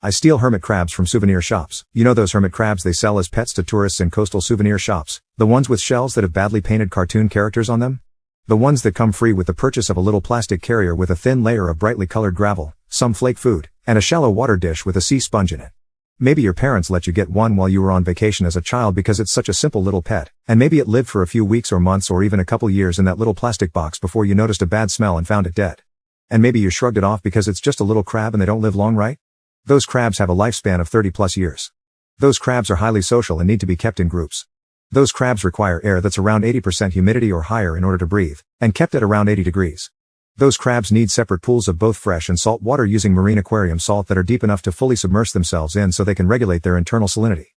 I steal hermit crabs from souvenir shops. You know those hermit crabs they sell as pets to tourists in coastal souvenir shops? The ones with shells that have badly painted cartoon characters on them? The ones that come free with the purchase of a little plastic carrier with a thin layer of brightly colored gravel, some flake food, and a shallow water dish with a sea sponge in it. Maybe your parents let you get one while you were on vacation as a child because it's such a simple little pet, and maybe it lived for a few weeks or months or even a couple years in that little plastic box before you noticed a bad smell and found it dead. And maybe you shrugged it off because it's just a little crab and they don't live long, right? Those crabs have a lifespan of 30 plus years. Those crabs are highly social and need to be kept in groups. Those crabs require air that's around 80% humidity or higher in order to breathe, and kept at around 80 degrees. Those crabs need separate pools of both fresh and salt water using marine aquarium salt that are deep enough to fully submerge themselves in so they can regulate their internal salinity.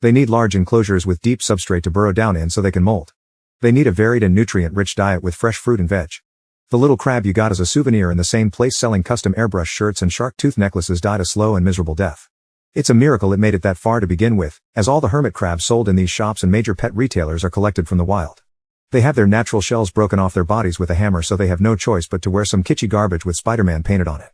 They need large enclosures with deep substrate to burrow down in so they can molt. They need a varied and nutrient-rich diet with fresh fruit and veg. The little crab you got as a souvenir in the same place selling custom airbrush shirts and shark tooth necklaces died a slow and miserable death. It's a miracle it made it that far to begin with, as all the hermit crabs sold in these shops and major pet retailers are collected from the wild. They have their natural shells broken off their bodies with a hammer so they have no choice but to wear some kitschy garbage with Spider-Man painted on it.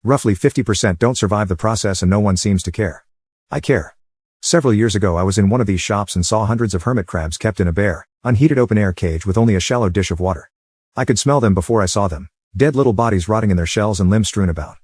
Roughly 50% don't survive the process and no one seems to care. I care. Several years ago I was in one of these shops and saw hundreds of hermit crabs kept in a bare, unheated open-air cage with only a shallow dish of water. I could smell them before I saw them, dead little bodies rotting in their shells and limbs strewn about.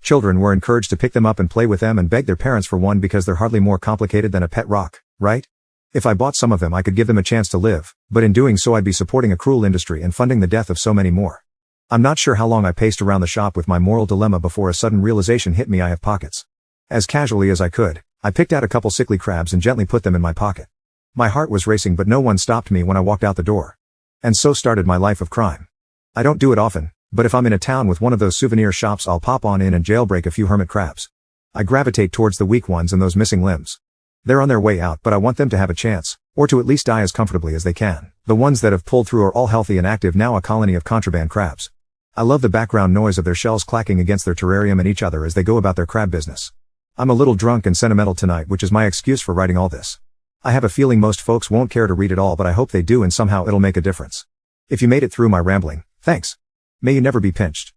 Children were encouraged to pick them up and play with them and beg their parents for one because they're hardly more complicated than a pet rock, right? If I bought some of them I could give them a chance to live, but in doing so I'd be supporting a cruel industry and funding the death of so many more. I'm not sure how long I paced around the shop with my moral dilemma before a sudden realization hit me: I have pockets. As casually as I could, I picked out a couple sickly crabs and gently put them in my pocket. My heart was racing but no one stopped me when I walked out the door. And so started my life of crime. I don't do it often, but if I'm in a town with one of those souvenir shops I'll pop on in and jailbreak a few hermit crabs. I gravitate towards the weak ones and those missing limbs. They're on their way out but I want them to have a chance, or to at least die as comfortably as they can. The ones that have pulled through are all healthy and active, now a colony of contraband crabs. I love the background noise of their shells clacking against their terrarium and each other as they go about their crab business. I'm a little drunk and sentimental tonight, which is my excuse for writing all this. I have a feeling most folks won't care to read it all, but I hope they do and somehow it'll make a difference. If you made it through my rambling, thanks. May you never be pinched.